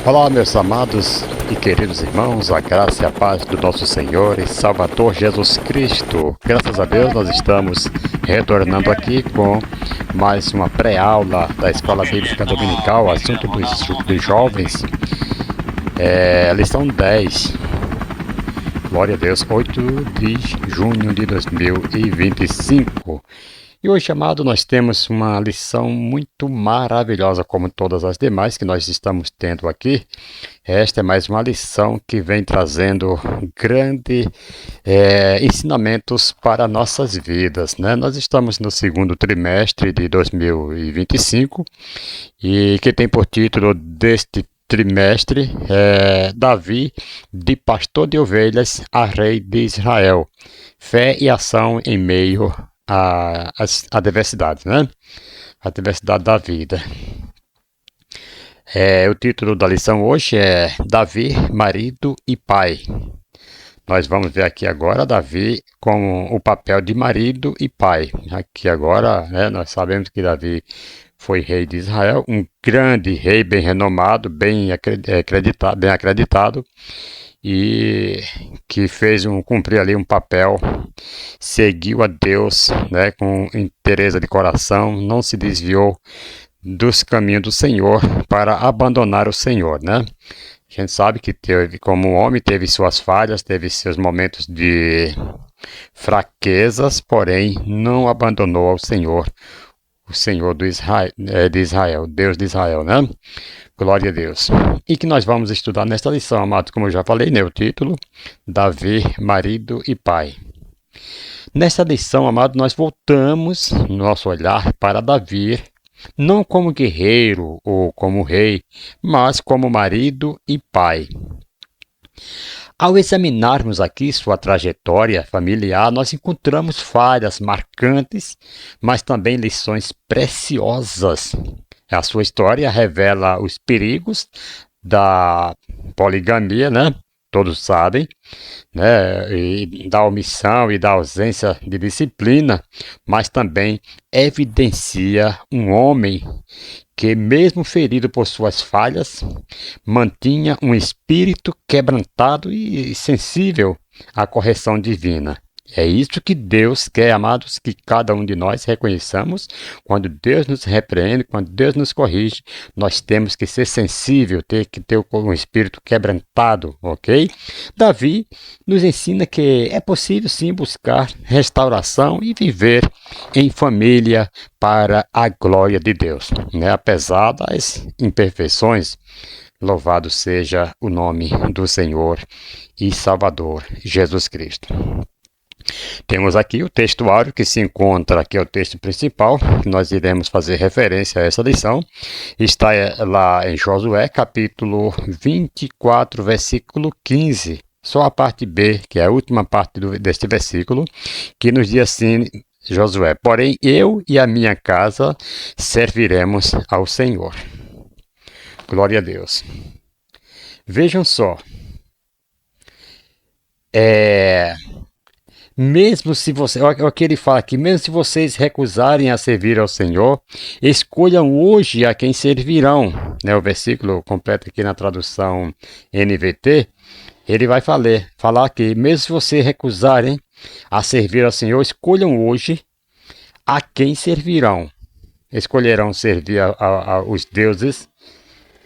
Olá, meus amados e queridos irmãos, a graça e a paz do nosso Senhor e Salvador Jesus Cristo. Graças a Deus, nós estamos retornando aqui com mais uma pré-aula da Escola Bíblica Dominical, assunto dos jovens, lição 10. Glória a Deus, 8 de junho de 2025. E hoje, amado, nós temos uma lição muito maravilhosa, como todas as demais que nós estamos tendo aqui. Esta é mais uma lição que vem trazendo grandes ensinamentos para nossas vidas, né? Nós estamos no segundo trimestre de 2025 e que tem por título deste trimestre Davi, de pastor de ovelhas a rei de Israel, fé e ação em meio a diversidade, né? A diversidade da vida. O título da lição hoje é Davi, marido e pai. Nós vamos ver aqui agora Davi com o papel de marido e pai. Aqui agora, né, nós sabemos que Davi foi rei de Israel, um grande rei, bem renomado, bem acreditado, e que cumprir ali um papel, seguiu a Deus, né, com interesse de coração, não se desviou dos caminhos do Senhor para abandonar o Senhor, né? A gente sabe que como homem, teve suas falhas, teve seus momentos de fraquezas, porém não abandonou ao Senhor, o Senhor de Israel, Deus de Israel, né? Glória a Deus. E que nós vamos estudar nesta lição, amado, como eu já falei, né? O título, Davi, marido e pai. Nesta lição, amado, nós voltamos nosso olhar para Davi, não como guerreiro ou como rei, mas como marido e pai. Ao examinarmos aqui sua trajetória familiar, nós encontramos falhas marcantes, mas também lições preciosas. A sua história revela os perigos da poligamia, né? Todos sabem, né? E da omissão e da ausência de disciplina, mas também evidencia um homem que, mesmo ferido por suas falhas, mantinha um espírito quebrantado e sensível à correção divina. É isso que Deus quer, amados, que cada um de nós reconheçamos. Quando Deus nos repreende, quando Deus nos corrige, nós temos que ser sensível, ter que ter um espírito quebrantado, ok? Davi nos ensina que é possível sim buscar restauração e viver em família para a glória de Deus, né? Apesar das imperfeições, louvado seja o nome do Senhor e Salvador Jesus Cristo. Temos aqui o textuário que se encontra, aqui é o texto principal, que nós iremos fazer referência a essa lição. Está lá em Josué, capítulo 24, versículo 15. Só a parte B, que é a última parte deste versículo, que nos diz assim, Josué: porém eu e a minha casa serviremos ao Senhor. Glória a Deus. Vejam só. Mesmo se você, o que ele fala aqui, mesmo se vocês recusarem a servir ao Senhor, escolham hoje a quem servirão, né? O versículo completo aqui na tradução NVT, ele vai falar aqui, mesmo se vocês recusarem a servir ao Senhor, escolham hoje a quem servirão. Escolherão servir aos deuses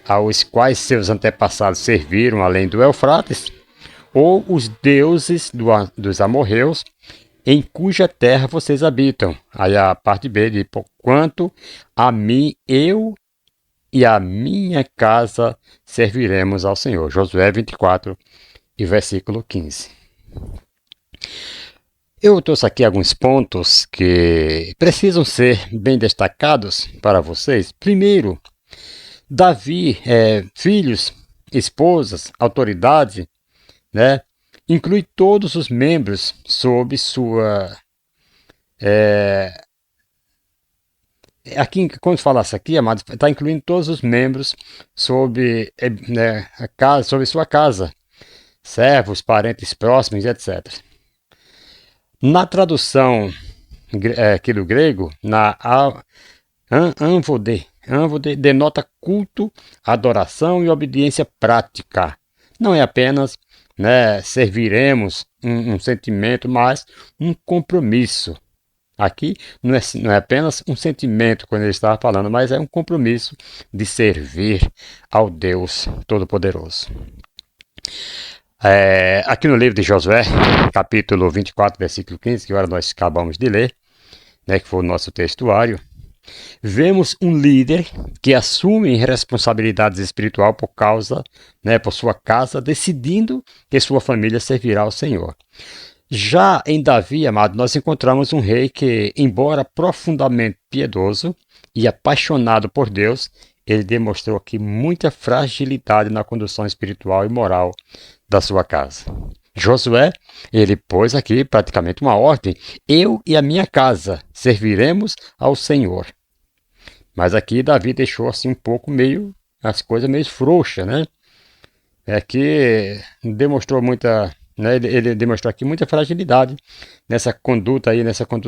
aos quais seus antepassados serviram além do Eufrates, ou os deuses dos amorreus, em cuja terra vocês habitam. Aí a parte B de quanto a mim, eu e a minha casa serviremos ao Senhor. Josué 24 e versículo 15. Eu trouxe aqui alguns pontos que precisam ser bem destacados para vocês. Primeiro, Davi, filhos, esposas, autoridade, né? Inclui todos os membros sob sua... aqui, quando fala isso aqui, amado, está incluindo todos os membros sob, a casa, sobre sua casa, servos, parentes próximos, etc. Na tradução aqui do grego, na Anvode, denota culto, adoração e obediência prática. Não é apenas, né, serviremos um sentimento, mas um compromisso. Aqui não é apenas um sentimento, quando ele estava falando, mas é um compromisso de servir ao Deus Todo-Poderoso. Aqui no livro de Josué, capítulo 24, versículo 15, que agora nós acabamos de ler, né, que foi o nosso textuário, vemos um líder que assume responsabilidades espiritual por sua casa, decidindo que sua família servirá ao Senhor. Já em Davi, amado, nós encontramos um rei que, embora profundamente piedoso e apaixonado por Deus, ele demonstrou aqui muita fragilidade na condução espiritual e moral da sua casa. Josué, ele pôs aqui praticamente uma ordem: eu e a minha casa serviremos ao Senhor. Mas aqui Davi deixou assim um pouco as coisas meio frouxas, né? Que demonstrou muita, né? Ele demonstrou aqui muita fragilidade nessa conduta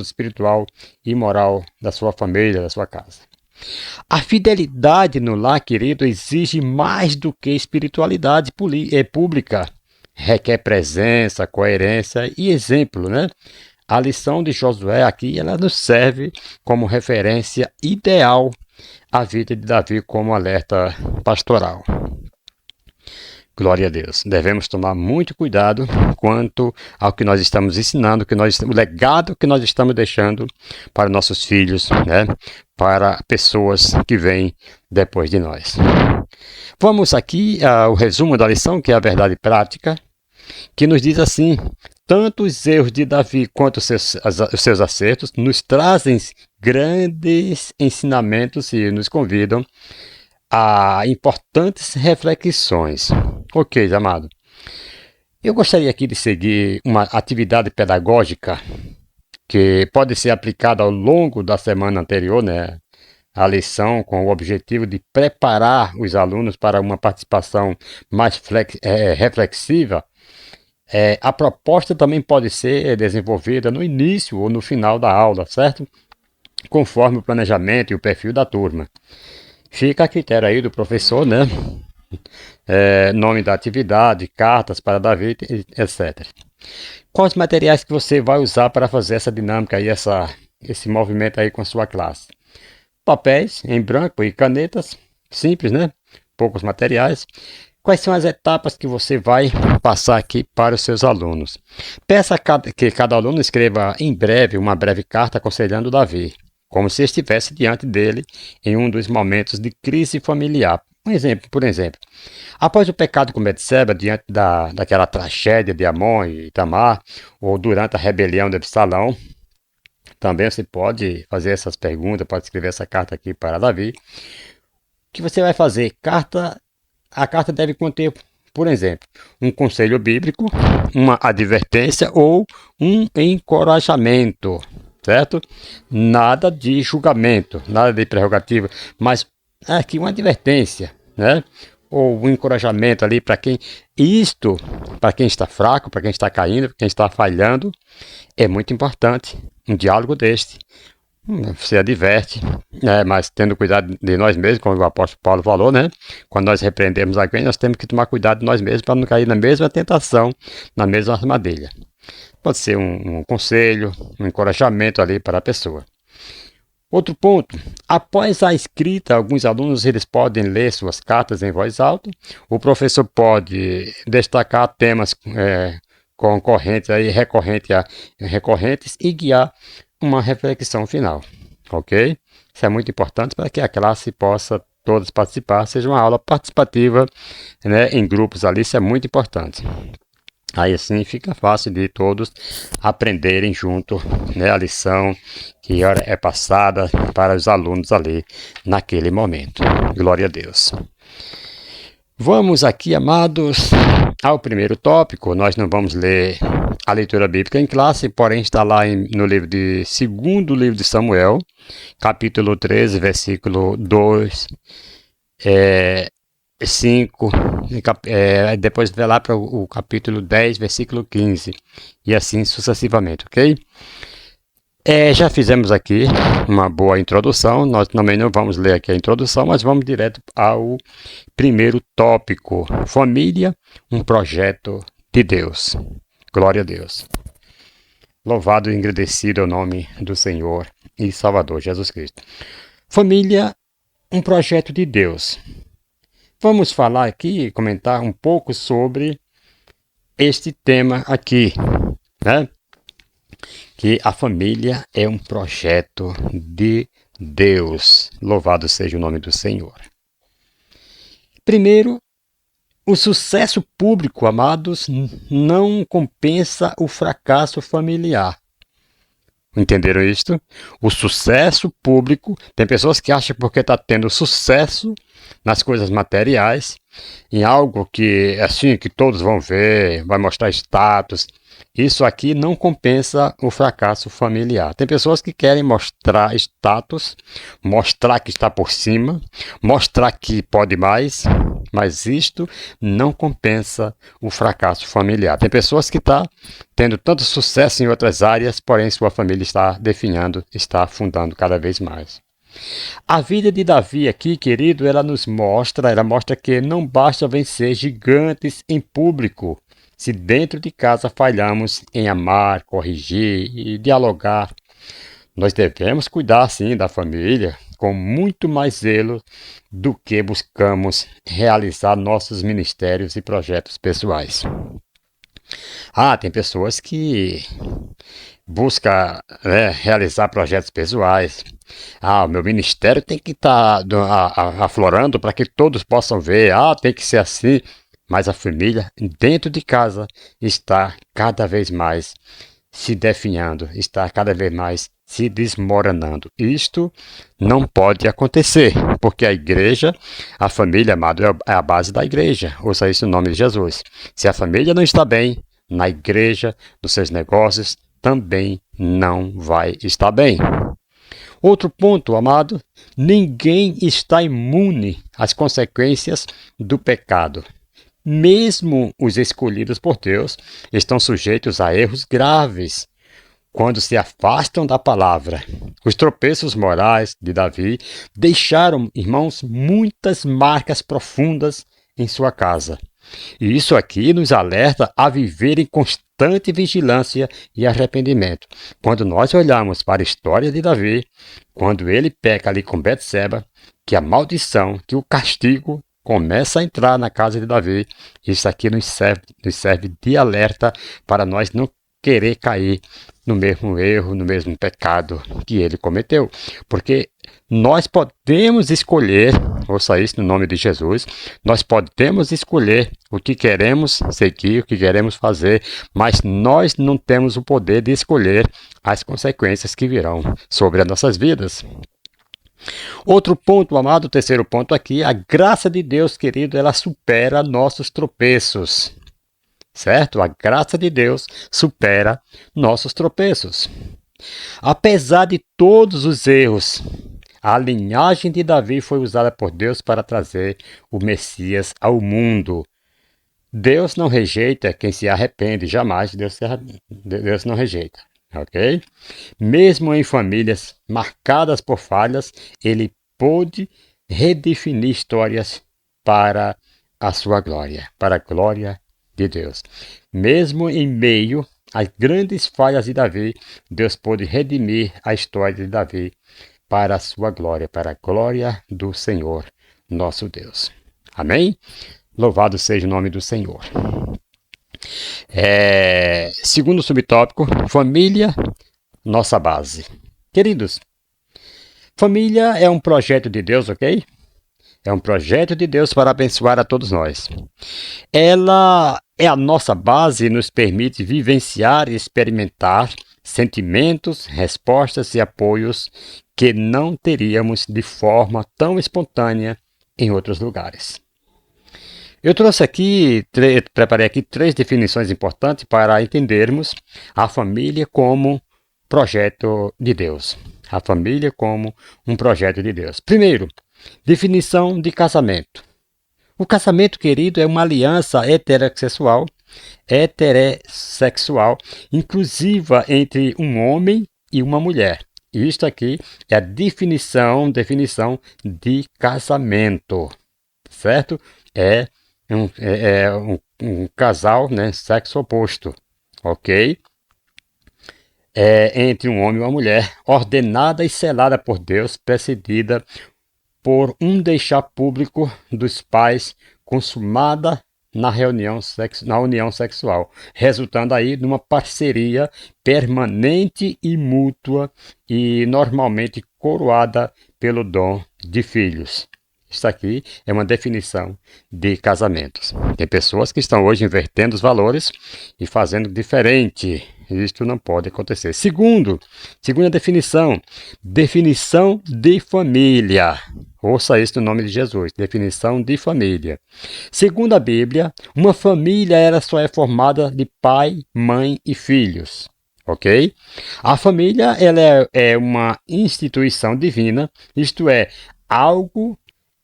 espiritual e moral da sua família, da sua casa. A fidelidade no lar, querido, exige mais do que espiritualidade pública. Requer presença, coerência e exemplo, né? A lição de Josué aqui, ela nos serve como referência ideal à vida de Davi como alerta pastoral. Glória a Deus. Devemos tomar muito cuidado quanto ao que nós estamos ensinando, o legado que nós estamos deixando para nossos filhos, né? Para pessoas que vêm depois de nós. Vamos aqui ao resumo da lição, que é a verdade prática, que nos diz assim: tanto os erros de Davi quanto os seus acertos nos trazem grandes ensinamentos e nos convidam a importantes reflexões. Ok, amado. Eu gostaria aqui de seguir uma atividade pedagógica que pode ser aplicada ao longo da semana anterior, né? A lição, com o objetivo de preparar os alunos para uma participação mais reflexiva. A proposta também pode ser desenvolvida no início ou no final da aula, certo? Conforme o planejamento e o perfil da turma. Fica a critério aí do professor, né? Nome da atividade, cartas para Davi, etc. Quais materiais que você vai usar para fazer essa dinâmica aí, esse movimento aí com a sua classe? Papéis em branco e canetas, simples, né? Poucos materiais. Quais são as etapas que você vai passar aqui para os seus alunos? Peça que cada aluno escreva em breve uma breve carta aconselhando Davi, como se estivesse diante dele em um dos momentos de crise familiar. Por exemplo, após o pecado com Betseba, diante daquela tragédia de Amon e Tamar, ou durante a rebelião de Absalão, também você pode fazer essas perguntas, pode escrever essa carta aqui para Davi. O que você vai fazer? A carta deve conter, por exemplo, um conselho bíblico, uma advertência ou um encorajamento, certo? Nada de julgamento, nada de prerrogativa, mas aqui uma advertência, né? Ou um encorajamento ali para quem está fraco, para quem está caindo, para quem está falhando, é muito importante um diálogo deste. Você adverte, mas tendo cuidado de nós mesmos, como o apóstolo Paulo falou, né? Quando nós repreendemos alguém, nós temos que tomar cuidado de nós mesmos para não cair na mesma tentação, na mesma armadilha. Pode ser um conselho, um encorajamento ali para a pessoa. Outro ponto: após a escrita, alguns alunos eles podem ler suas cartas em voz alta. O professor pode destacar temas recorrentes e guiar uma reflexão final, ok? Isso é muito importante para que a classe possa todos participar, seja uma aula participativa, né, em grupos ali, isso é muito importante. Aí assim fica fácil de todos aprenderem junto, né, a lição que é passada para os alunos ali naquele momento. Glória a Deus. Vamos aqui, amados, ao primeiro tópico. Nós não vamos ler a leitura bíblica em classe, porém está lá no segundo livro de Samuel, capítulo 13, versículo 2, 5, depois vai lá para o capítulo 10, versículo 15, e assim sucessivamente, ok? Já fizemos aqui uma boa introdução, nós também não vamos ler aqui a introdução, mas vamos direto ao primeiro tópico: família, um projeto de Deus. Glória a Deus. Louvado e agradecido é o nome do Senhor e Salvador Jesus Cristo. Família, um projeto de Deus. Vamos falar aqui, comentar um pouco sobre este tema aqui, né? Que a família é um projeto de Deus. Louvado seja o nome do Senhor. Primeiro, o sucesso público, amados, não compensa o fracasso familiar. Entenderam isto? O sucesso público, tem pessoas que acham que porque está tendo sucesso nas coisas materiais, em algo que assim que todos vão ver, vai mostrar status, isso aqui não compensa o fracasso familiar. Tem pessoas que querem mostrar status, mostrar que está por cima, mostrar que pode mais, mas isto não compensa o fracasso familiar. Tem pessoas que estão tendo tanto sucesso em outras áreas, porém sua família está definhando, está afundando cada vez mais. A vida de Davi aqui, querido, ela mostra que não basta vencer gigantes em público, se dentro de casa falhamos em amar, corrigir e dialogar. Nós devemos cuidar, sim, da família com muito mais zelo do que buscamos realizar nossos ministérios e projetos pessoais. Tem pessoas que buscam, né, realizar projetos pessoais. O meu ministério tem que estar aflorando para que todos possam ver. Tem que ser assim. Mas a família dentro de casa está cada vez mais se definhando, está cada vez mais se desmoronando. Isto não pode acontecer, porque a igreja, a família, amado, é a base da igreja. Ouça isso no nome de Jesus. Se a família não está bem, na igreja, nos seus negócios, também não vai estar bem. Outro ponto, amado, ninguém está imune às consequências do pecado. Mesmo os escolhidos por Deus estão sujeitos a erros graves quando se afastam da palavra. Os tropeços morais de Davi deixaram, irmãos, muitas marcas profundas em sua casa. E isso aqui nos alerta a viver em constante vigilância e arrependimento. Quando nós olhamos para a história de Davi, quando ele peca ali com Betseba, que a maldição, que o castigo começa a entrar na casa de Davi, isso aqui nos serve de alerta para nós não querer cair no mesmo erro, no mesmo pecado que ele cometeu. Porque nós podemos escolher, ouça isso no nome de Jesus, nós podemos escolher o que queremos seguir, o que queremos fazer, mas nós não temos o poder de escolher as consequências que virão sobre as nossas vidas. Outro ponto, amado, terceiro ponto aqui, a graça de Deus, querido, ela supera nossos tropeços, certo? A graça de Deus supera nossos tropeços. Apesar de todos os erros, a linhagem de Davi foi usada por Deus para trazer o Messias ao mundo. Deus não rejeita quem se arrepende, jamais Deus não rejeita. Ok? Mesmo em famílias marcadas por falhas, ele pôde redefinir histórias para a sua glória, para a glória de Deus. Mesmo em meio às grandes falhas de Davi, Deus pôde redimir a história de Davi para a sua glória, para a glória do Senhor, nosso Deus. Amém? Louvado seja o nome do Senhor. Segundo subtópico, família, nossa base. Queridos, família é um projeto de Deus, ok? É um projeto de Deus para abençoar a todos nós. Ela é a nossa base e nos permite vivenciar e experimentar sentimentos, respostas e apoios que não teríamos de forma tão espontânea em outros lugares. Eu trouxe aqui, preparei aqui 3 definições importantes para entendermos a família como projeto de Deus. A família como um projeto de Deus. Primeiro, definição de casamento. O casamento, querido, é uma aliança heterossexual, inclusiva entre um homem e uma mulher. Isto aqui é a definição de casamento, certo? É um casal, né, sexo oposto, ok? Entre um homem e uma mulher, ordenada e selada por Deus, precedida por um deixar público dos pais, consumada na união sexual, resultando aí numa parceria permanente e mútua e normalmente coroada pelo dom de filhos. Isso aqui é uma definição de casamentos. Tem pessoas que estão hoje invertendo os valores e fazendo diferente. Isto não pode acontecer. Segunda definição de família. Ouça isso no nome de Jesus, definição de família. Segundo a Bíblia, uma família só é formada de pai, mãe e filhos. Ok? A família ela é uma instituição divina, isto é, algo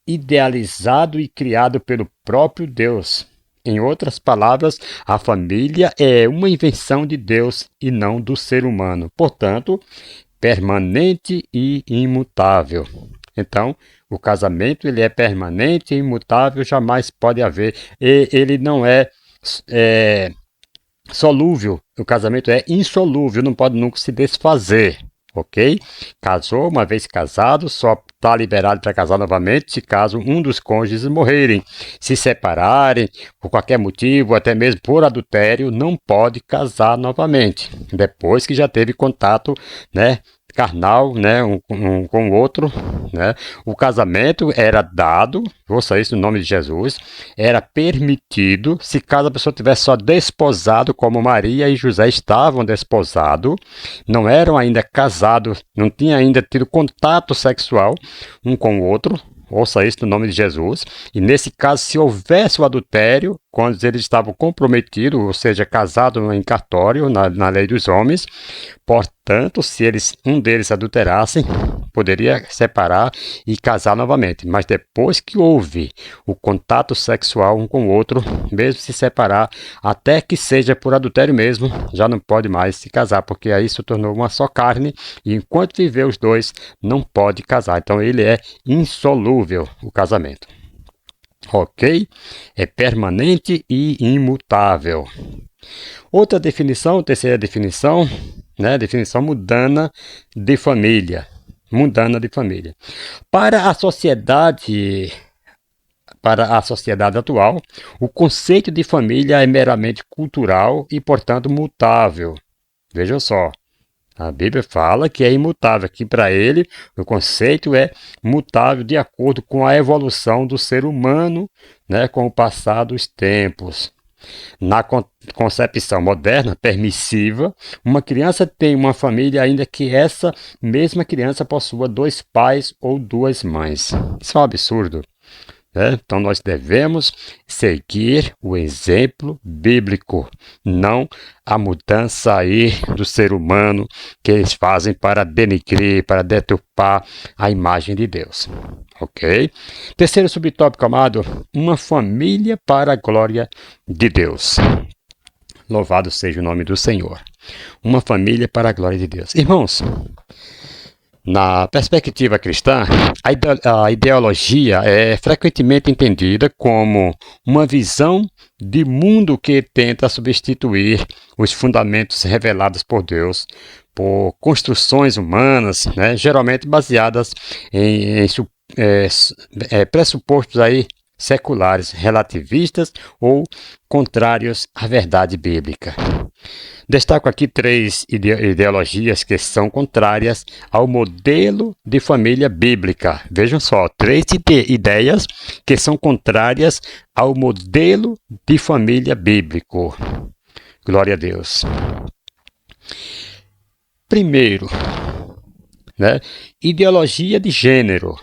idealizado e criado pelo próprio Deus. Em outras palavras, a família é uma invenção de Deus e não do ser humano. Portanto, permanente e imutável. Então, o casamento ele é permanente e imutável, jamais pode haver. Ele não é solúvel. O casamento é insolúvel, não pode nunca se desfazer. Ok? Casou, uma vez casado, só está liberado para casar novamente se caso um dos cônjuges morrerem. Se separarem, por qualquer motivo, até mesmo por adultério, não pode casar novamente. Depois que já teve contato, né, carnal, né, um com o outro, né? O casamento era dado, ouça isso no nome de Jesus, era permitido, se caso a pessoa tivesse só desposado, como Maria e José estavam desposados, não eram ainda casados, não tinham ainda tido contato sexual um com o outro, ouça isso no nome de Jesus, e nesse caso, se houvesse o adultério, quando eles estavam comprometidos, ou seja, casados em cartório, na lei dos homens, portanto, se um deles adulterassem, poderia separar e casar novamente. Mas depois que houve o contato sexual um com o outro, mesmo se separar, até que seja por adultério mesmo, já não pode mais se casar, porque aí se tornou uma só carne, e enquanto viver os dois, não pode casar. Então ele é insolúvel, o casamento. Ok? É permanente e imutável. Outra definição, terceira definição, né? Definição mundana de família. Mundana de família. Para a sociedade atual, o conceito de família é meramente cultural e, portanto, mutável. Vejam só. A Bíblia fala que é imutável, que para ele o conceito é mutável de acordo com a evolução do ser humano, né, com o passar dos tempos. Na concepção moderna, permissiva, uma criança tem uma família ainda que essa mesma criança possua 2 pais ou 2 mães. Isso é um absurdo. Então nós devemos seguir o exemplo bíblico, não a mudança aí do ser humano que eles fazem para denigrir, para deturpar a imagem de Deus. Ok? Terceiro subtópico, amado, uma família para a glória de Deus. Louvado seja o nome do Senhor. Uma família para a glória de Deus. Irmãos, na perspectiva cristã, a ideologia é frequentemente entendida como uma visão de mundo que tenta substituir os fundamentos revelados por Deus por construções humanas, né, geralmente baseadas em pressupostos aí seculares, relativistas ou contrários à verdade bíblica. Destaco aqui 3 ideologias que são contrárias ao modelo de família bíblica. Vejam só, 3 ideias que são contrárias ao modelo de família bíblico. Glória a Deus. Primeiro, né, ideologia de gênero.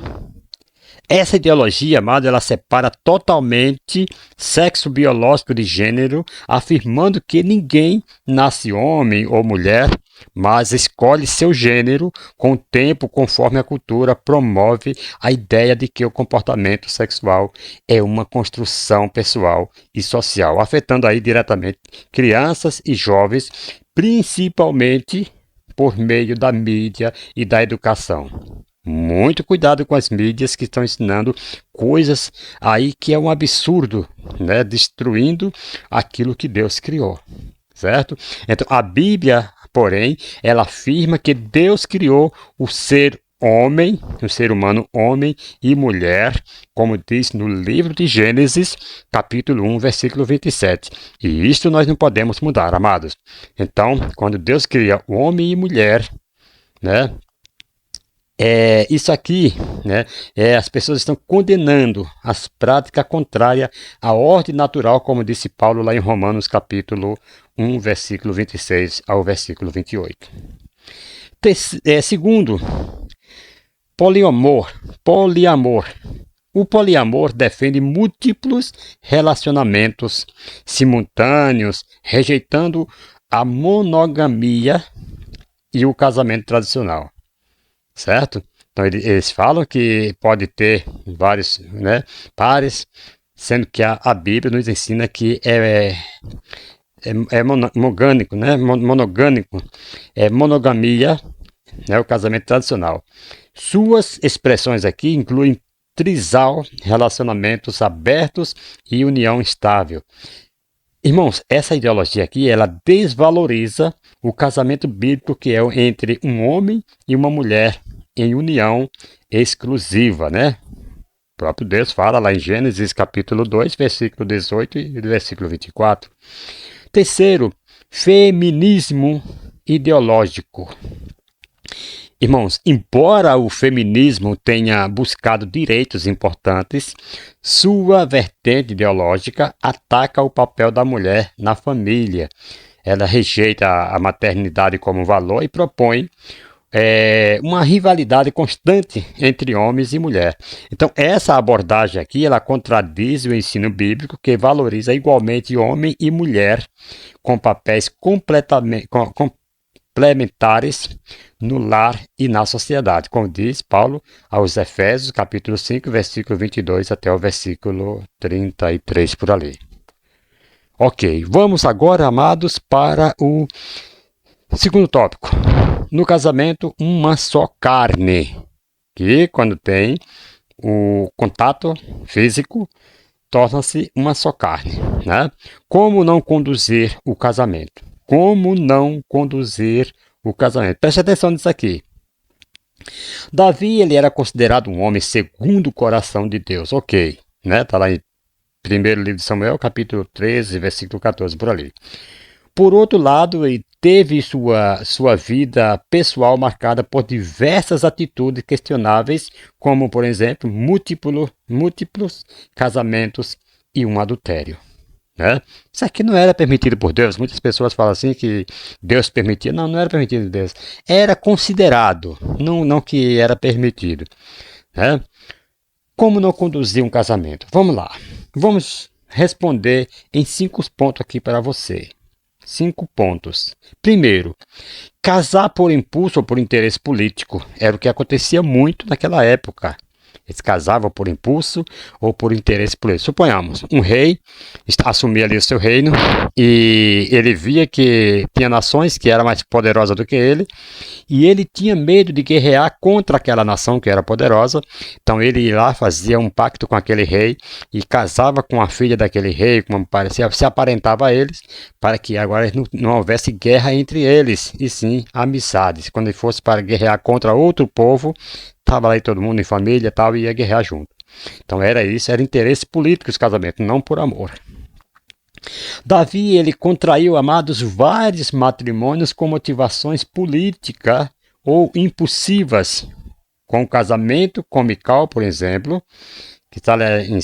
Essa ideologia, amado, ela separa totalmente sexo biológico de gênero, afirmando que ninguém nasce homem ou mulher, mas escolhe seu gênero com o tempo, conforme a cultura promove a ideia de que o comportamento sexual é uma construção pessoal e social, afetando aí diretamente crianças e jovens, principalmente por meio da mídia e da educação. Muito cuidado com as mídias que estão ensinando coisas aí que é um absurdo, né? Destruindo aquilo que Deus criou, certo? Então, a Bíblia, porém, ela afirma que Deus criou o ser homem, o ser humano homem e mulher, como diz no livro de Gênesis, capítulo 1, versículo 27. E isto nós não podemos mudar, amados. Então, quando Deus cria o homem e mulher, né? Isso aqui, né, as pessoas estão condenando as práticas contrárias à ordem natural, como disse Paulo lá em Romanos capítulo 1, versículo 26 ao versículo 28. Segundo, poliamor. O poliamor defende múltiplos relacionamentos simultâneos, rejeitando a monogamia e o casamento tradicional. Certo? Então eles falam que pode ter vários, né, pares, sendo que a Bíblia nos ensina que é monogâmico, né? Monogâmico, é monogamia, né, o casamento tradicional. Suas expressões aqui incluem trisal, relacionamentos abertos e união estável. Irmãos, essa ideologia aqui, ela desvaloriza o casamento bíblico que é entre um homem e uma mulher em união exclusiva, né? O próprio Deus fala lá em Gênesis capítulo 2, versículo 18 e versículo 24. Terceiro, feminismo ideológico. Irmãos, embora o feminismo tenha buscado direitos importantes, sua vertente ideológica ataca o papel da mulher na família. Ela rejeita a maternidade como valor e propõe uma rivalidade constante entre homens e mulher. Então, essa abordagem aqui, ela contradiz o ensino bíblico que valoriza igualmente homem e mulher com papéis complementares no lar e na sociedade, como diz Paulo aos Efésios, capítulo 5, versículo 22 até o versículo 33 por ali. Ok, vamos agora, amados, para o segundo tópico. No casamento, uma só carne, que quando tem o contato físico, torna-se uma só carne, né? Como não conduzir o casamento? Como não conduzir o casamento? Preste atenção nisso aqui. Davi, ele era considerado um homem segundo o coração de Deus, ok, né? Está lá em 1º livro de Samuel, capítulo 13, versículo 14, por ali. Por outro lado, ele teve sua vida pessoal marcada por diversas atitudes questionáveis, como, por exemplo, múltiplos casamentos e um adultério. Né? Isso aqui não era permitido por Deus. Muitas pessoas falam assim que Deus permitia. Não, não era permitido por Deus. Era considerado, não que era permitido. Né? Como não conduzir um casamento? Vamos lá. Vamos responder em 5 pontos aqui para você. 5 pontos. Primeiro, casar por impulso ou por interesse político. Era o que acontecia muito naquela época. Eles casavam por impulso ou por interesse político. Suponhamos, um rei assumia ali o seu reino e ele via que tinha nações que eram mais poderosas do que ele e ele tinha medo de guerrear contra aquela nação que era poderosa. Então ele ia lá, fazia um pacto com aquele rei e casava com a filha daquele rei, se aparentava a eles, para que agora não houvesse guerra entre eles, e sim amizades. Quando ele fosse para guerrear contra outro povo, estava lá todo mundo em família e tal, e ia guerrear junto. Então era isso, era interesse político esse casamento, não por amor. Davi, ele contraiu, amados, vários matrimônios com motivações políticas ou impulsivas, com o casamento com Mical, por exemplo, que está em 1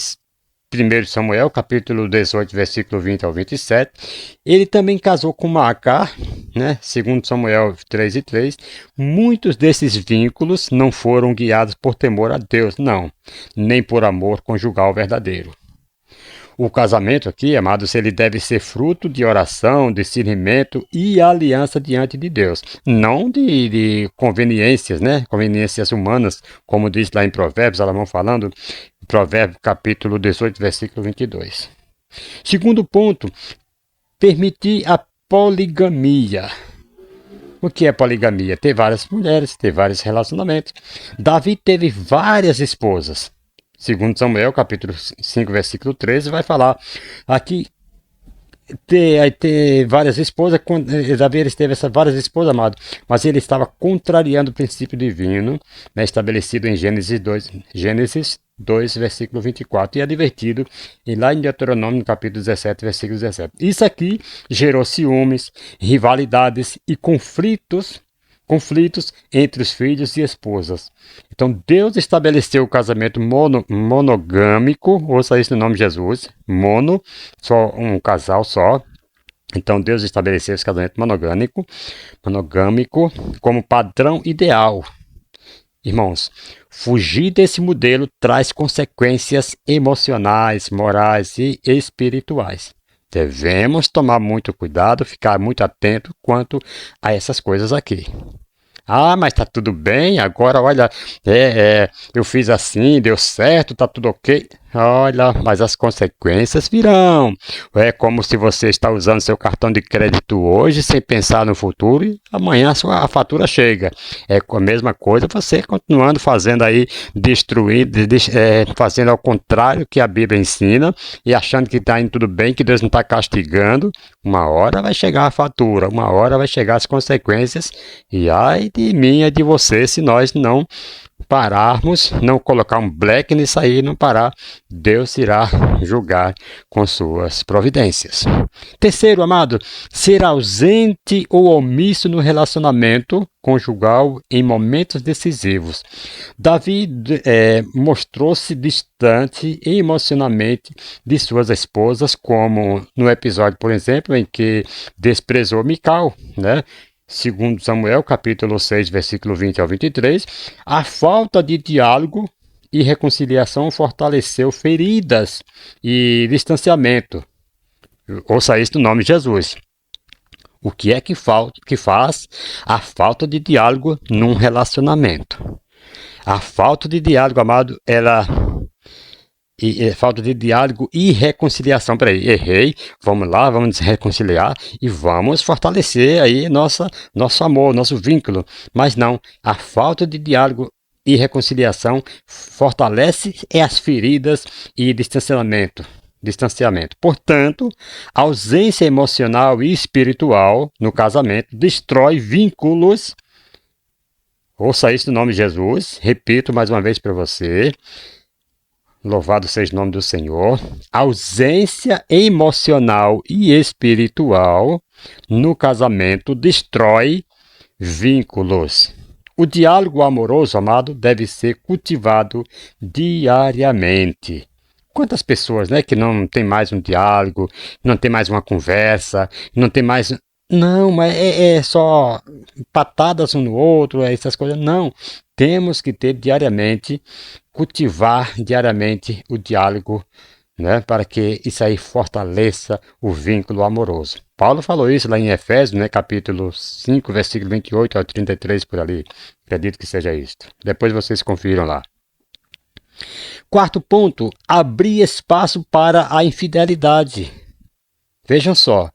Samuel, capítulo 18, versículo 20 ao 27. Ele também casou com Maacar, né? 2 Samuel 3 e 3. Muitos desses vínculos não foram guiados por temor a Deus, não, nem por amor conjugal verdadeiro. O casamento aqui, amados, ele deve ser fruto de oração, discernimento e aliança diante de Deus. Não de conveniências, né? Conveniências humanas, como diz lá em Provérbios, Salomão falando, Provérbios capítulo 18, versículo 22. Segundo ponto, permitir a poligamia. O que é poligamia? Ter várias mulheres, ter vários relacionamentos. Davi teve várias esposas. Segundo Samuel, capítulo 5, versículo 13, vai falar aqui ter várias esposas. Davi teve essas várias esposas, amado, mas ele estava contrariando o princípio divino, né, estabelecido em Gênesis 2, versículo 24, e advertido e lá em Deuteronômio, no capítulo 17, versículo 17. Isso aqui gerou ciúmes, rivalidades e conflitos entre os filhos e esposas. Então Deus estabeleceu o casamento monogâmico, ouça isso no nome de Jesus, só um casal só. Então Deus estabeleceu esse casamento monogâmico como padrão ideal. Irmãos, fugir desse modelo traz consequências emocionais, morais e espirituais. Devemos tomar muito cuidado, ficar muito atento quanto a essas coisas aqui. Ah, mas tá tudo bem, agora olha, eu fiz assim, deu certo, tá tudo ok. Olha, mas as consequências virão. É como se você está usando seu cartão de crédito hoje sem pensar no futuro e amanhã a fatura chega. É a mesma coisa você continuando fazendo aí, fazendo ao contrário que a Bíblia ensina e achando que está indo tudo bem, que Deus não está castigando. Uma hora vai chegar a fatura, uma hora vai chegar as consequências e ai de mim e de você se nós não pararmos, não colocar um black nisso aí, não parar, Deus irá julgar com suas providências. Terceiro, amado, ser ausente ou omisso no relacionamento conjugal em momentos decisivos. Davi mostrou-se distante emocionalmente de suas esposas, como no episódio, por exemplo, em que desprezou Mical, né? Segundo Samuel, capítulo 6, versículo 20 ao 23, a falta de diálogo e reconciliação fortaleceu feridas e distanciamento. Ouça isso no nome de Jesus. O que é que faz a falta de diálogo num relacionamento? A falta de diálogo, amado, falta de diálogo e reconciliação. Peraí, errei. Vamos lá, vamos nos reconciliar e vamos fortalecer aí nosso amor, nosso vínculo. Mas não, a falta de diálogo e reconciliação fortalece as feridas e distanciamento. Portanto, a ausência emocional e espiritual no casamento destrói vínculos. Ouça isso no nome de Jesus. Repito mais uma vez para você. Louvado seja o nome do Senhor. Ausência emocional e espiritual no casamento destrói vínculos. O diálogo amoroso, amado, deve ser cultivado diariamente. Quantas pessoas, né, que não tem mais um diálogo, não tem mais uma conversa, não tem mais... Não, mas é só patadas um no outro, essas coisas. Não, temos que ter diariamente, cultivar diariamente o diálogo, né, para que isso aí fortaleça o vínculo amoroso. Paulo falou isso lá em Efésios, né, capítulo 5, versículo 28 ao 33, por ali. Acredito que seja isto. Depois vocês confiram lá. Quarto ponto, abrir espaço para a infidelidade. Vejam só.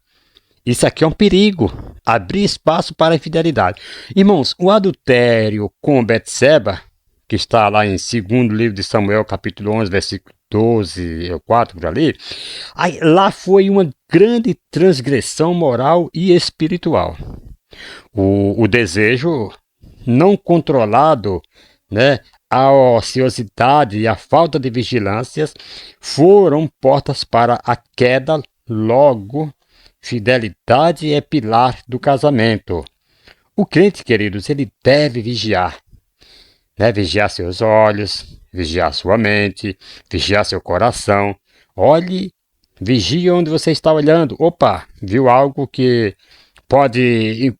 Isso aqui é um perigo, abrir espaço para a infidelidade. Irmãos, o adultério com Betseba, que está lá em segundo livro de Samuel, capítulo 11, versículo 12, 4, por ali, lá foi uma grande transgressão moral e espiritual. O desejo não controlado, né, a ociosidade e a falta de vigilância foram portas para a queda. Logo, fidelidade é pilar do casamento. O crente, queridos, ele deve vigiar. Né? Vigiar seus olhos, vigiar sua mente, vigiar seu coração. Olhe, vigie onde você está olhando. Opa, viu algo que pode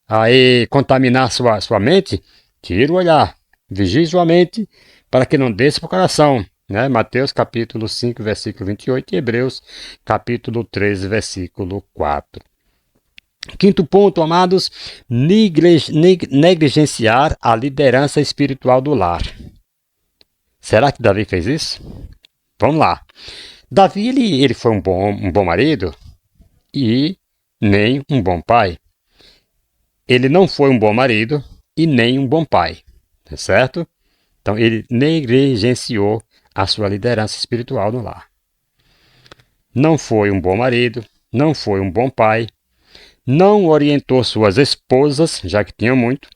aí contaminar sua mente? Tire o olhar, vigie sua mente para que não desça para o coração. Né? Mateus capítulo 5, versículo 28 e Hebreus capítulo 13, versículo 4. Quinto ponto, amados, negligenciar a liderança espiritual do lar. Será que Davi fez isso? Vamos lá. Davi ele foi um bom marido e nem um bom pai. Ele não foi um bom marido e nem um bom pai, tá certo? Então ele negligenciou a sua liderança espiritual no lar. Não foi um bom marido, não foi um bom pai, não orientou suas esposas, já que tinha muito,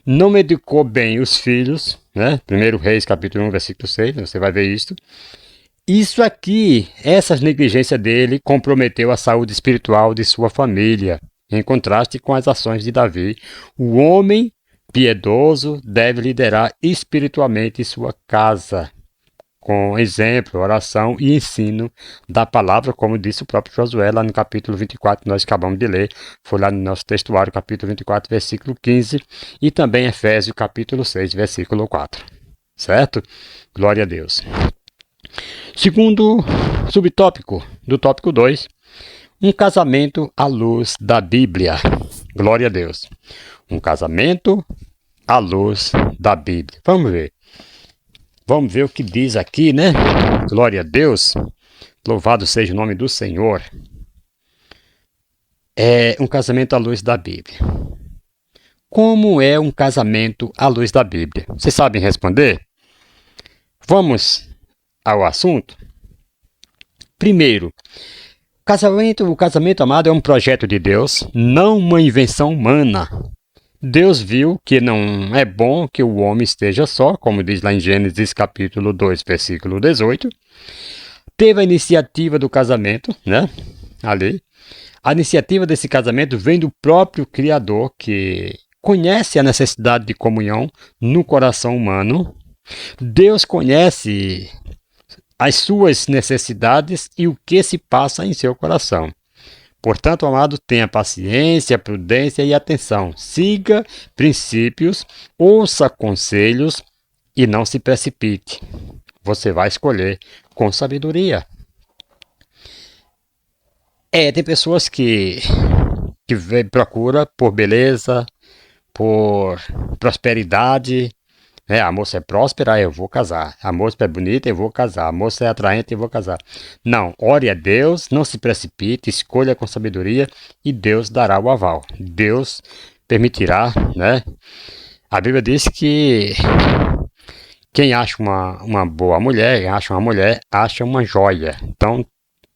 não educou bem os filhos, né? 1 Reis, capítulo 1, versículo 6, você vai ver isso. Isso aqui, essa negligência dele comprometeu a saúde espiritual de sua família, em contraste com as ações de Davi. O homem piedoso deve liderar espiritualmente sua casa, com exemplo, oração e ensino da palavra, como disse o próprio Josué lá no capítulo 24, que nós acabamos de ler, foi lá no nosso textuário, capítulo 24, versículo 15, e também Efésios, capítulo 6, versículo 4. Certo? Glória a Deus. Segundo subtópico do tópico 2, um casamento à luz da Bíblia. Glória a Deus. Um casamento à luz da Bíblia. Vamos ver. Vamos ver o que diz aqui, né? Glória a Deus. Louvado seja o nome do Senhor. É um casamento à luz da Bíblia. Como é um casamento à luz da Bíblia? Vocês sabem responder? Vamos ao assunto? Primeiro, o casamento, amado, é um projeto de Deus, não uma invenção humana. Deus viu que não é bom que o homem esteja só, como diz lá em Gênesis capítulo 2, versículo 18. Teve a iniciativa do casamento, né? Ali. A iniciativa desse casamento vem do próprio Criador, que conhece a necessidade de comunhão no coração humano. Deus conhece as suas necessidades e o que se passa em seu coração. Portanto, amado, tenha paciência, prudência e atenção. Siga princípios, ouça conselhos e não se precipite. Você vai escolher com sabedoria. Tem pessoas que procura por beleza, por prosperidade. A moça é próspera, eu vou casar. A moça é bonita, eu vou casar. A moça é atraente, eu vou casar. Não, ore a Deus, não se precipite, escolha com sabedoria e Deus dará o aval. Deus permitirá, né? A Bíblia diz que quem acha uma boa mulher, acha uma joia. Então,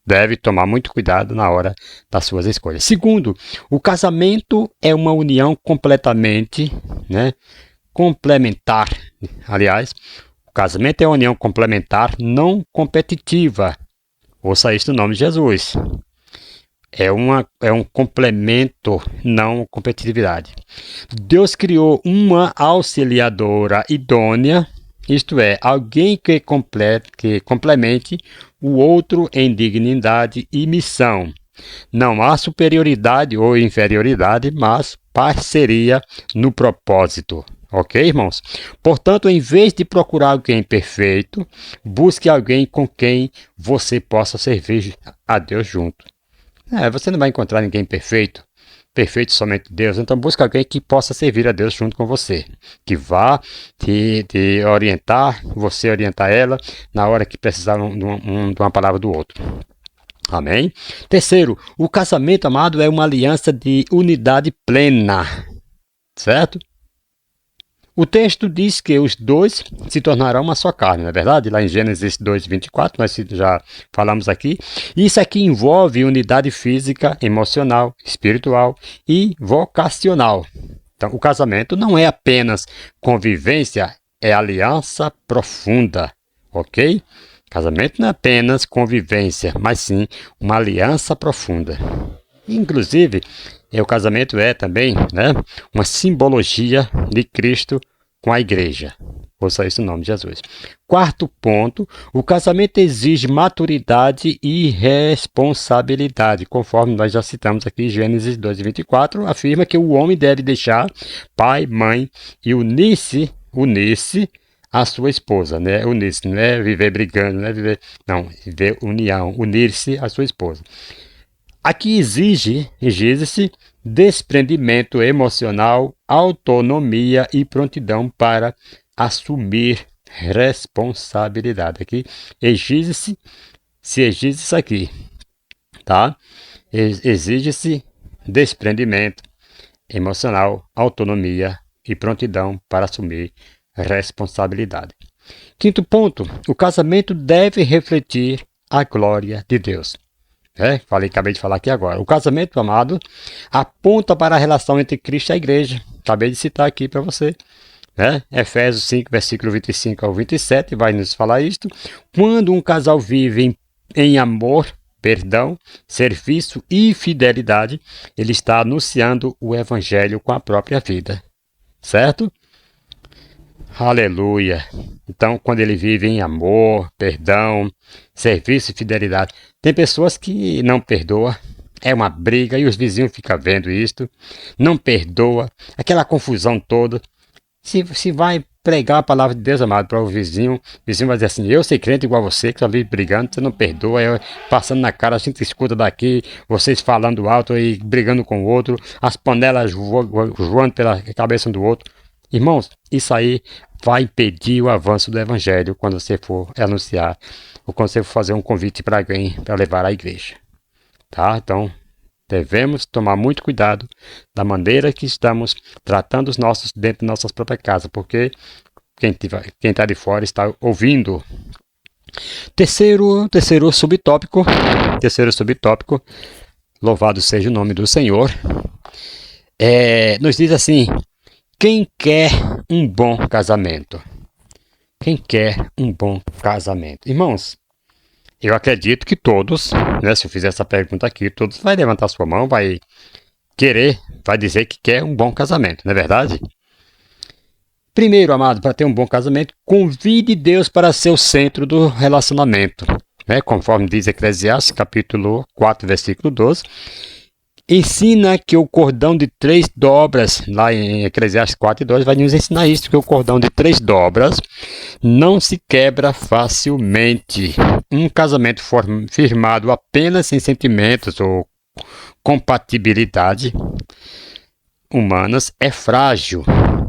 deve tomar muito cuidado na hora das suas escolhas. Segundo, o casamento é uma união completamente, né? Complementar. Aliás, o casamento é uma união complementar não competitiva. Ouça isso no nome de Jesus. É um complemento, não competitividade. Deus criou uma auxiliadora idônea, isto é, alguém que complemente o outro em dignidade e missão. Não há superioridade ou inferioridade, mas parceria no propósito. Ok, irmãos? Portanto, em vez de procurar alguém perfeito, busque alguém com quem você possa servir a Deus junto. Você não vai encontrar ninguém perfeito. Perfeito somente Deus. Então, busque alguém que possa servir a Deus junto com você. Que vá te orientar, você orientar ela na hora que precisar de uma palavra do outro. Amém? Terceiro, o casamento, amado, é uma aliança de unidade plena. Certo? O texto diz que os dois se tornarão uma só carne, não é verdade? Lá em Gênesis 2, 24, nós já falamos aqui. Isso aqui envolve unidade física, emocional, espiritual e vocacional. Então, o casamento não é apenas convivência, é aliança profunda, ok? Casamento não é apenas convivência, mas sim uma aliança profunda. Inclusive, o casamento é também, né, uma simbologia de Cristo com a igreja. Ouça isso no nome de Jesus. Quarto ponto, o casamento exige maturidade e responsabilidade. Conforme nós já citamos aqui, Gênesis 2:24, afirma que o homem deve deixar pai, mãe e unir-se a sua esposa, né? Unir-se, não é viver brigando, viver união, unir-se à sua esposa. Aqui exige-se desprendimento emocional, autonomia e prontidão para assumir responsabilidade. Aqui exige-se isso aqui, tá? Exige-se desprendimento, emocional, autonomia e prontidão para assumir responsabilidade. Quinto ponto, o casamento deve refletir a glória de Deus. Acabei de falar aqui agora. O casamento, amado, aponta para a relação entre Cristo e a igreja. Acabei de citar aqui para você. Efésios 5, versículo 25 ao 27, vai nos falar isto. Quando um casal vive em amor, perdão, serviço e fidelidade, ele está anunciando o evangelho com a própria vida. Certo? Aleluia! Então, quando ele vive em amor, perdão, serviço e fidelidade, tem pessoas que não perdoam, é uma briga e os vizinhos ficam vendo isto, não perdoa, aquela confusão toda. Se vai pregar a palavra de Deus, amado, para o vizinho vai dizer assim, eu sei crente igual você, que só vive brigando, você não perdoa, eu passando na cara, a gente escuta daqui, vocês falando alto e brigando com o outro, as panelas voando pela cabeça um do outro. Irmãos, isso aí vai impedir o avanço do evangelho quando você for anunciar ou quando você for fazer um convite para alguém para levar à igreja. Tá? Então, devemos tomar muito cuidado da maneira que estamos tratando os nossos dentro de nossas próprias casas, porque quem está de fora está ouvindo. Terceiro subtópico, louvado seja o nome do Senhor, nos diz assim, quem quer um bom casamento? Quem quer um bom casamento? Irmãos, eu acredito que todos, se eu fizer essa pergunta aqui, todos vai levantar sua mão, vai dizer que quer um bom casamento, não é verdade? Primeiro, amado, para ter um bom casamento, convide Deus para ser o centro do relacionamento. Conforme diz Eclesiastes, capítulo 4, versículo 12. Ensina que o cordão de 3 dobras, lá em Eclesiastes 4 e 2, vai nos ensinar isso, que o cordão de 3 dobras não se quebra facilmente. Um casamento firmado apenas em sentimentos ou compatibilidade humanas é frágil.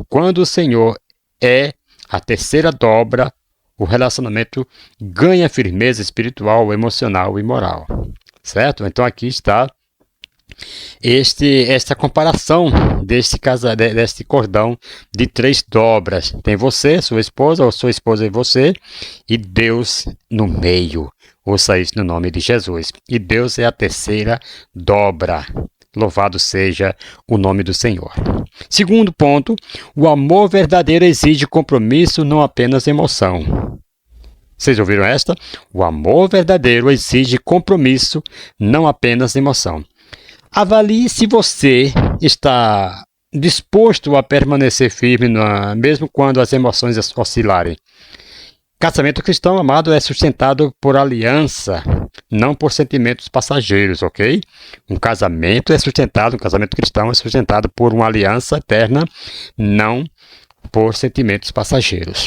Quando o Senhor é a terceira dobra, o relacionamento ganha firmeza espiritual, emocional e moral. Certo? Então aqui está esta comparação deste cordão de 3 dobras. Tem você, sua esposa, ou sua esposa e você, e Deus no meio. Ouça isso no nome de Jesus. E Deus é a terceira dobra. Louvado seja o nome do Senhor. Segundo ponto, o amor verdadeiro exige compromisso, não apenas emoção. Vocês ouviram esta? O amor verdadeiro exige compromisso, não apenas emoção. Avalie se você está disposto a permanecer firme, mesmo quando as emoções oscilarem. Casamento cristão, amado, é sustentado por aliança, não por sentimentos passageiros, ok? Um casamento cristão é sustentado por uma aliança eterna, não por sentimentos passageiros.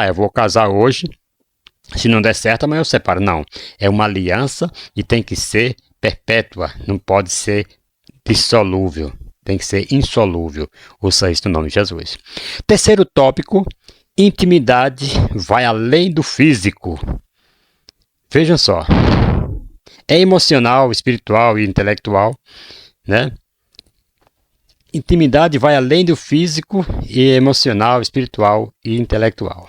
Eu vou casar hoje, se não der certo, amanhã eu separo. Não, é uma aliança e tem que ser perpétua, não pode ser dissolúvel, tem que ser insolúvel. Ouça isso no nome de Jesus. Terceiro tópico, intimidade vai além do físico. Vejam só, é emocional, espiritual e intelectual, Intimidade vai além do físico e emocional, espiritual e intelectual.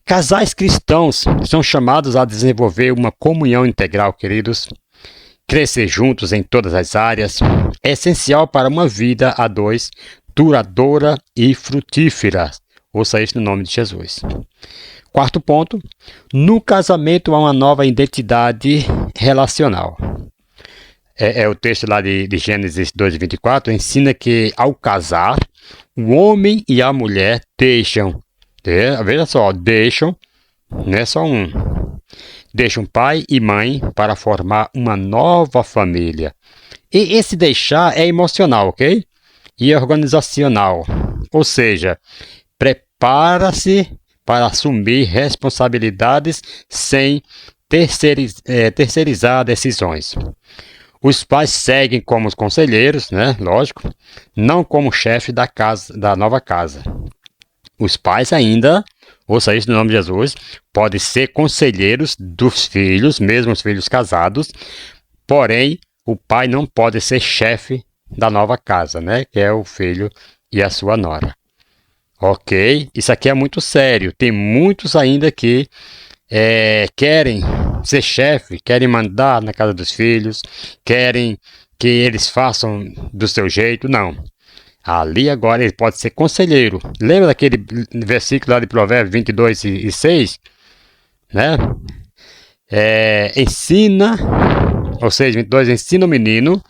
Casais cristãos são chamados a desenvolver uma comunhão integral, queridos. Crescer juntos em todas as áreas é essencial para uma vida a dois, duradoura e frutífera. Ouça isso no nome de Jesus. Quarto ponto, no casamento há uma nova identidade relacional. O texto lá de Gênesis 2:24 ensina que ao casar, o homem e a mulher deixam, não é só um. Deixam pai e mãe para formar uma nova família. E esse deixar é emocional, ok? E organizacional. Ou seja, prepara-se para assumir responsabilidades sem terceirizar decisões. Os pais seguem como os conselheiros, lógico, não como chefe da nova casa. Os pais ainda, ouça isso no nome de Jesus, podem ser conselheiros dos filhos, mesmo os filhos casados, porém, o pai não pode ser chefe da nova casa, né? Que é o filho e a sua nora. Ok? Isso aqui é muito sério. Tem muitos ainda que querem ser chefe, querem mandar na casa dos filhos, querem que eles façam do seu jeito. Não. Ali agora ele pode ser conselheiro. Lembra daquele versículo lá de Provérbios 22 e 6? Né? Ensina, ou seja, 22, ensina o menino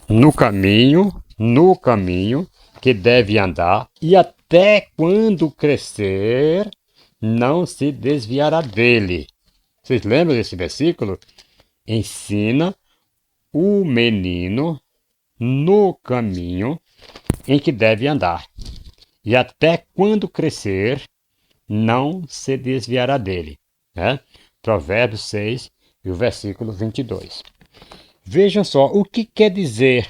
no caminho que deve andar, e até quando crescer, não se desviará dele. Vocês lembram desse versículo? Ensina o menino no caminho em que deve andar, e até quando crescer, não se desviará dele. Né? Provérbios 6 e o versículo 22. Vejam só o que quer dizer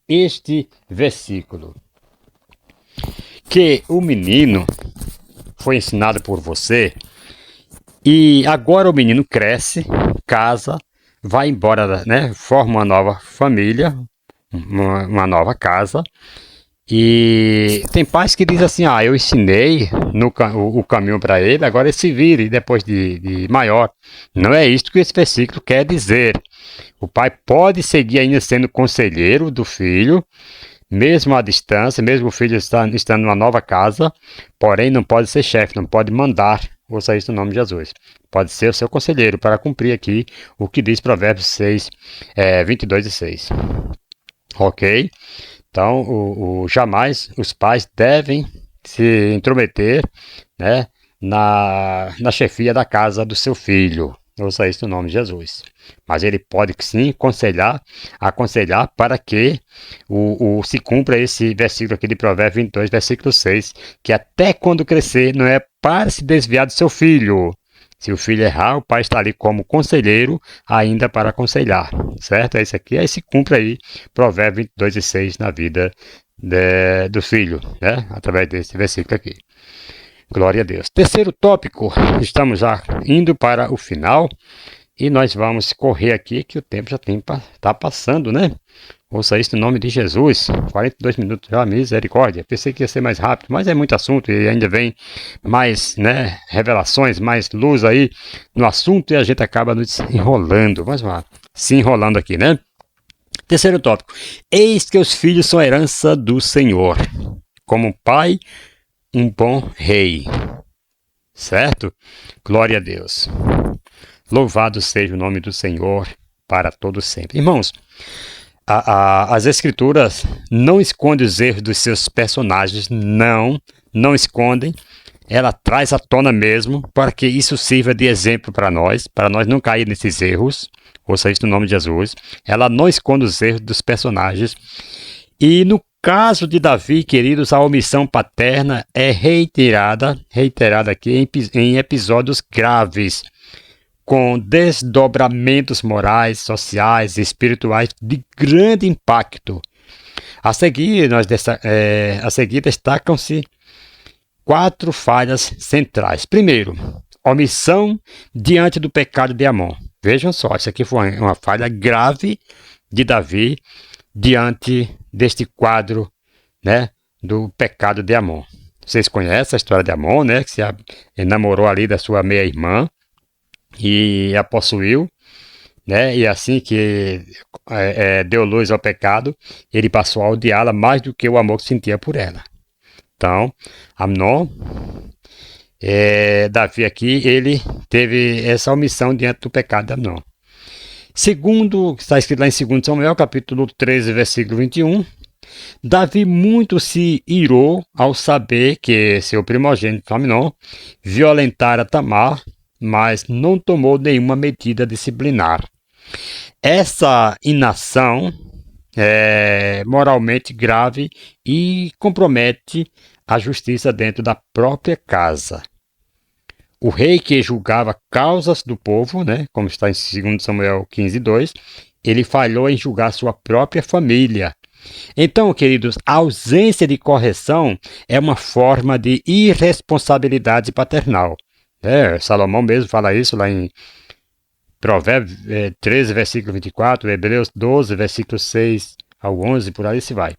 este versículo. Que o menino foi ensinado por você e agora o menino cresce, casa, vai embora, né? Forma uma nova família, uma nova casa. E tem pais que dizem assim, eu ensinei o caminho para ele, agora ele se vire depois de maior. Não é isto que esse versículo quer dizer. O pai pode seguir ainda sendo conselheiro do filho, mesmo à distância, mesmo o filho estando numa nova casa, porém não pode ser chefe, não pode mandar, ouça isso no nome de Jesus. Pode ser o seu conselheiro para cumprir aqui o que diz Provérbios 6, 22 e 6. Ok? Então, jamais os pais devem se intrometer, né, na chefia da casa do seu filho. Ouça isso no nome de Jesus. Mas ele pode sim aconselhar para que se cumpra esse versículo aqui de Provérbios 22, versículo 6, que até quando crescer não é para se desviar do seu filho. Se o filho errar, o pai está ali como conselheiro ainda para aconselhar, certo? É isso aqui, aí se cumpre aí Provérbios 22 e 6 na vida do filho, né? Através desse versículo aqui. Glória a Deus. Terceiro tópico, estamos já indo para o final e nós vamos correr aqui que o tempo já está passando, né? Ouça isso no nome de Jesus. 42 minutos já, misericórdia. Pensei que ia ser mais rápido, mas é muito assunto e ainda vem mais, né, revelações, mais luz aí no assunto e a gente acaba nos enrolando. Vamos lá, se enrolando aqui, né? Terceiro tópico. Eis que os filhos são herança do Senhor, como pai, um bom rei. Certo? Glória a Deus. Louvado seja o nome do Senhor para todos sempre. Irmãos, as escrituras não escondem os erros dos seus personagens, não escondem. Ela traz à tona mesmo para que isso sirva de exemplo para nós não cair nesses erros. Ouça isso no nome de Jesus. Ela não esconde os erros dos personagens. E no caso de Davi, queridos, a omissão paterna é reiterada aqui em episódios graves, com desdobramentos morais, sociais e espirituais de grande impacto. A seguir destacam-se 4 falhas centrais. Primeiro, omissão diante do pecado de Amon. Vejam só, isso aqui foi uma falha grave de Davi diante deste quadro, né, do pecado de Amon. Vocês conhecem a história de Amon, né, que se enamorou ali da sua meia-irmã e a possuiu, né? E assim que deu luz ao pecado, ele passou a odiá-la mais do que o amor que sentia por ela. Então, Amnon, Davi aqui, ele teve essa omissão diante do pecado de Amnon. Segundo, está escrito lá em 2 Samuel, capítulo 13, versículo 21, Davi muito se irou ao saber que seu primogênito Amnon violentara Tamar, mas não tomou nenhuma medida disciplinar. Essa inação é moralmente grave e compromete a justiça dentro da própria casa. O rei que julgava causas do povo, né, como está em 2 Samuel 15:2, ele falhou em julgar sua própria família. Então, queridos, a ausência de correção é uma forma de irresponsabilidade paternal. Salomão mesmo fala isso lá em Provérbios 13, versículo 24, Hebreus 12, versículo 6 ao 11, por aí se vai.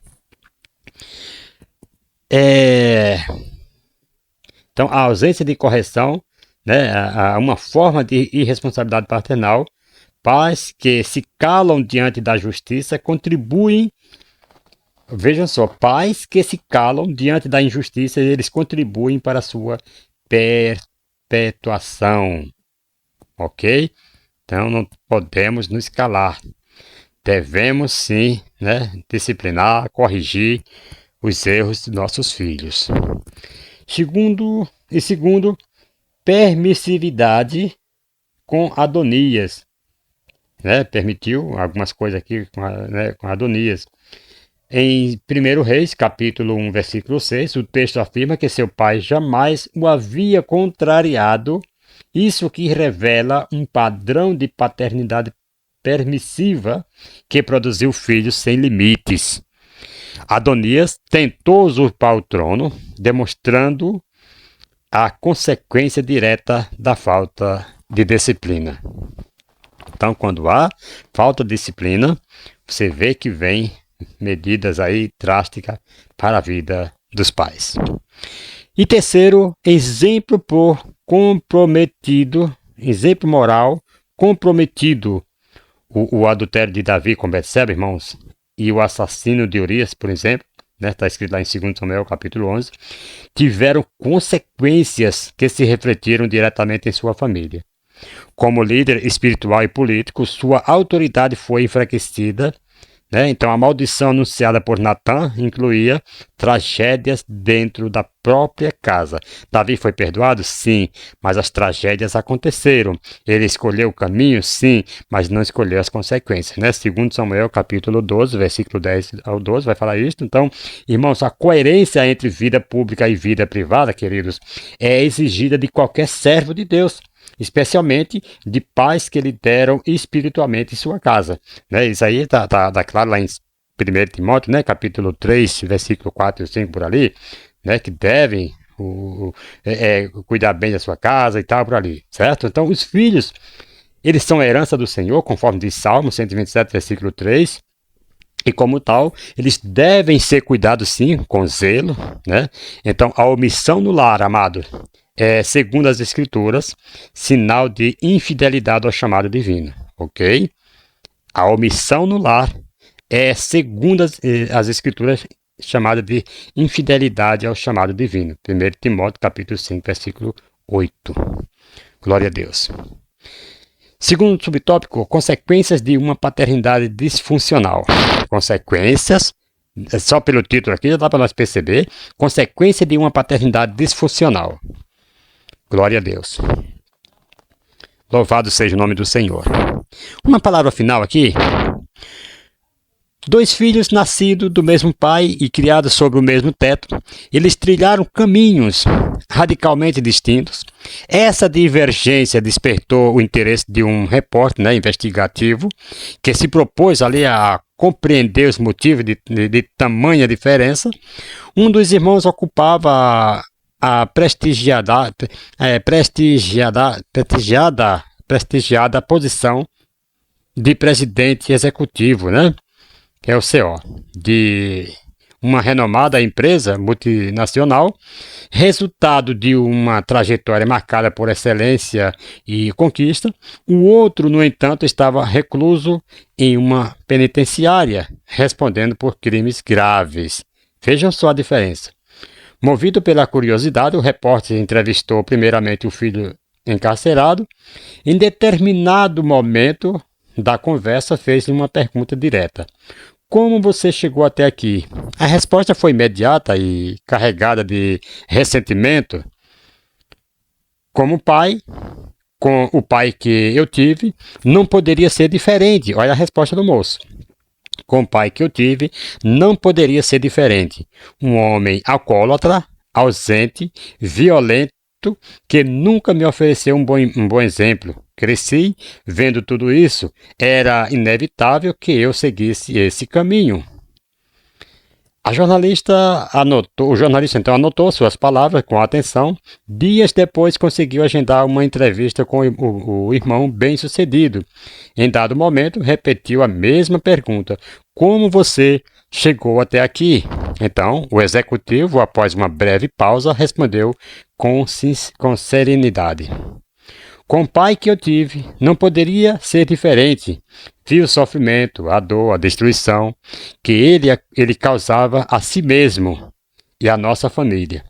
Então, a ausência de correção, né, uma forma de irresponsabilidade paternal, pais que se calam diante da justiça contribuem. Vejam só, pais que se calam diante da injustiça, eles contribuem para a sua perpetuação, ok? Então não podemos nos calar. Devemos sim, né, disciplinar, corrigir os erros de nossos filhos. Segundo, permissividade com Adonias, né? Permitiu algumas coisas aqui com Adonias. Em 1 Reis, capítulo 1, versículo 6, o texto afirma que seu pai jamais o havia contrariado, isso que revela um padrão de paternidade permissiva que produziu filhos sem limites. Adonias tentou usurpar o trono, demonstrando a consequência direta da falta de disciplina. Então, quando há falta de disciplina, você vê que vem medidas aí drásticas para a vida dos pais. E terceiro, exemplo moral comprometido. O adultério de Davi com Betseba, irmãos, e o assassínio de Urias, por exemplo, está escrito lá em 2 Samuel, capítulo 11, tiveram consequências que se refletiram diretamente em sua família. Como líder espiritual e político, sua autoridade foi enfraquecida, né? Então a maldição anunciada por Natã incluía tragédias dentro da própria casa. Davi foi perdoado? Sim, mas as tragédias aconteceram. Ele escolheu o caminho? Sim, mas não escolheu as consequências, né? 2 Samuel capítulo 12, versículo 10 ao 12 vai falar isso. Então, irmãos, a coerência entre vida pública e vida privada, queridos, é exigida de qualquer servo de Deus, especialmente de pais que lideram espiritualmente em sua casa, né? Isso aí está claro lá em 1 Timóteo, né? Capítulo 3, versículo 4 e 5 por ali, né? Que devem cuidar bem da sua casa e tal por ali, certo? Então os filhos, eles são a herança do Senhor, conforme diz Salmo 127, versículo 3, e como tal, eles devem ser cuidados sim, com zelo, né? Então a omissão no lar, amado, segundo as Escrituras, sinal de infidelidade ao chamado divino, ok? A omissão no lar segundo as Escrituras, chamada de infidelidade ao chamado divino. 1 Timóteo, capítulo 5, versículo 8. Glória a Deus. Segundo subtópico, consequências de uma paternidade disfuncional. Consequências, só pelo título aqui já dá para nós perceber, consequência de uma paternidade disfuncional. Glória a Deus. Louvado seja o nome do Senhor. Uma palavra final aqui. 2 filhos nascidos do mesmo pai e criados sobre o mesmo teto, eles trilharam caminhos radicalmente distintos. Essa divergência despertou o interesse de um repórter, né, investigativo, que se propôs ali a compreender os motivos de tamanha diferença. Um dos irmãos ocupava a prestigiada posição de presidente executivo, né? Que é o CEO, de uma renomada empresa multinacional, resultado de uma trajetória marcada por excelência e conquista. O outro, no entanto, estava recluso em uma penitenciária, respondendo por crimes graves. Vejam só a diferença. Movido pela curiosidade, o repórter entrevistou primeiramente o filho encarcerado. Em determinado momento da conversa, fez-lhe uma pergunta direta: como você chegou até aqui? A resposta foi imediata e carregada de ressentimento. Como pai, com o pai que eu tive, não poderia ser diferente. Olha a resposta do moço. Com o pai que eu tive, não poderia ser diferente. Um homem alcoólatra, ausente, violento, que nunca me ofereceu um bom exemplo. Cresci vendo tudo isso. Era inevitável que eu seguisse esse caminho. O jornalista então anotou suas palavras com atenção. Dias depois conseguiu agendar uma entrevista com o irmão bem-sucedido. Em dado momento, repetiu a mesma pergunta: como você chegou até aqui? Então, o executivo, após uma breve pausa, respondeu com serenidade: com o pai que eu tive, não poderia ser diferente. Vi o sofrimento, a dor, a destruição que ele causava a si mesmo e à nossa família.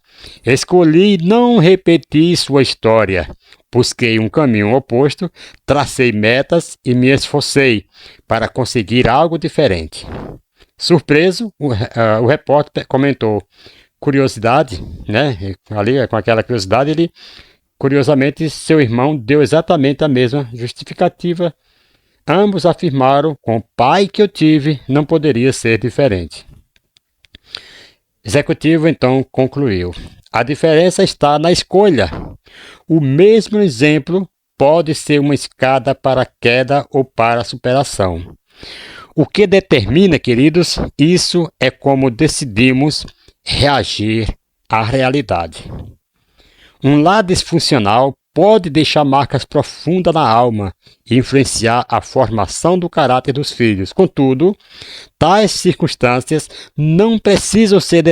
Escolhi não repetir sua história. Busquei um caminho oposto, tracei metas e me esforcei para conseguir algo diferente. Surpreso, o repórter comentou: curiosidade, né? Ali, com aquela curiosidade, curiosamente, seu irmão deu exatamente a mesma justificativa. Ambos afirmaram: com o pai que eu tive, não poderia ser diferente. Executivo então concluiu: a diferença está na escolha. O mesmo exemplo pode ser uma escada para a queda ou para a superação. O que determina, queridos, isso é como decidimos reagir à realidade. Um lar disfuncional pode deixar marcas profundas na alma e influenciar a formação do caráter dos filhos. Contudo, tais circunstâncias não precisam ser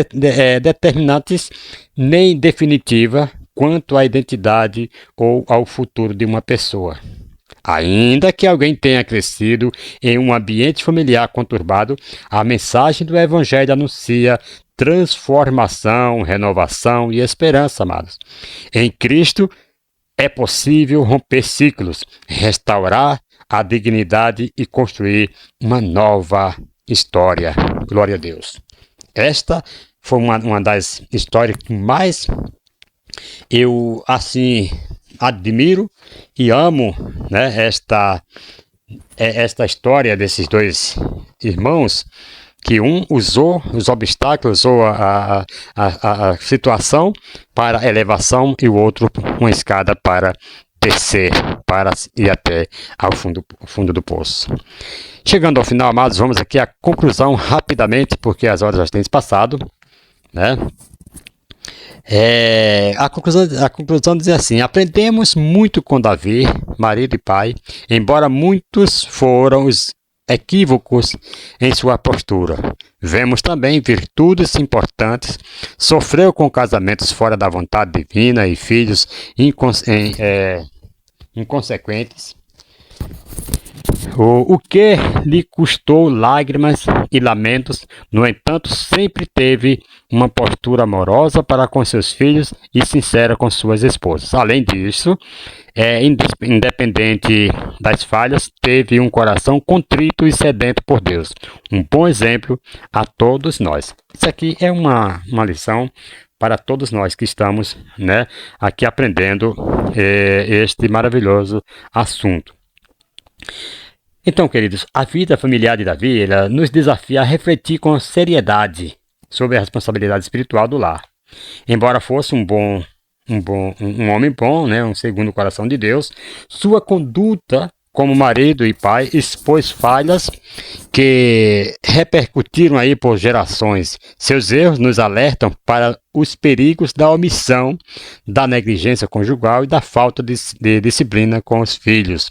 determinantes nem definitivas quanto à identidade ou ao futuro de uma pessoa. Ainda que alguém tenha crescido em um ambiente familiar conturbado, a mensagem do Evangelho anuncia transformação, renovação e esperança, amados. Em Cristo é possível romper ciclos, restaurar a dignidade e construir uma nova história. Glória a Deus. Esta foi uma das histórias que mais eu, assim, admiro e amo, né, esta história desses dois irmãos, que um usou os obstáculos, usou a situação para elevação e o outro uma escada para descer, para ir até ao fundo do poço. Chegando ao final, amados, vamos aqui à conclusão rapidamente, porque as horas já têm se passado, né? A conclusão diz assim: aprendemos muito com Davi, marido e pai, embora muitos foram os equívocos em sua postura. Vemos também virtudes importantes, sofreu com casamentos fora da vontade divina e filhos inconsequentes. O que lhe custou lágrimas e lamentos, no entanto, sempre teve uma postura amorosa para com seus filhos e sincera com suas esposas. Além disso, independente das falhas, teve um coração contrito e sedento por Deus. Um bom exemplo a todos nós. Isso aqui é uma lição para todos nós que estamos, né, aqui aprendendo este maravilhoso assunto. Então, queridos, a vida familiar de Davi, ela nos desafia a refletir com seriedade sobre a responsabilidade espiritual do lar. Embora fosse um homem bom, né, um segundo o coração de Deus, sua conduta como marido e pai expôs falhas que repercutiram aí por gerações. Seus erros nos alertam para os perigos da omissão, da negligência conjugal e da falta de disciplina com os filhos.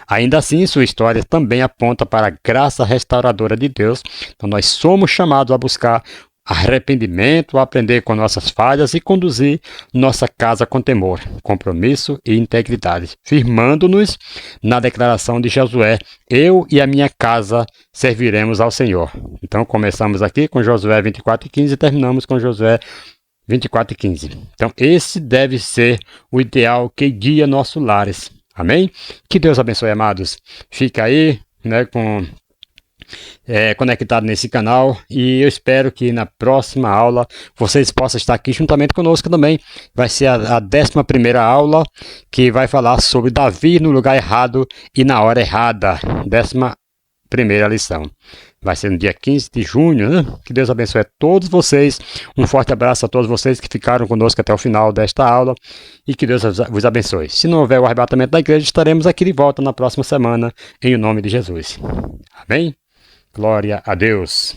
Ainda assim, sua história também aponta para a graça restauradora de Deus. Então, nós somos chamados a buscar arrependimento, aprender com nossas falhas e conduzir nossa casa com temor, compromisso e integridade, firmando-nos na declaração de Josué: eu e a minha casa serviremos ao Senhor. Então começamos aqui com Josué 24:15 e terminamos com Josué 24:15. Então esse deve ser o ideal que guia nossos lares. Amém? Que Deus abençoe, amados. Fica aí, né, conectado nesse canal, e eu espero que na próxima aula vocês possam estar aqui juntamente conosco também. Vai ser a 11ª aula, que vai falar sobre Davi no lugar errado e na hora errada. 11ª lição. Vai ser no dia 15 de junho, né? Que Deus abençoe a todos vocês. Um forte abraço a todos vocês que ficaram conosco até o final desta aula, e que Deus vos abençoe. Se não houver o arrebatamento da igreja, estaremos aqui de volta na próxima semana, em nome de Jesus. Amém? Glória a Deus.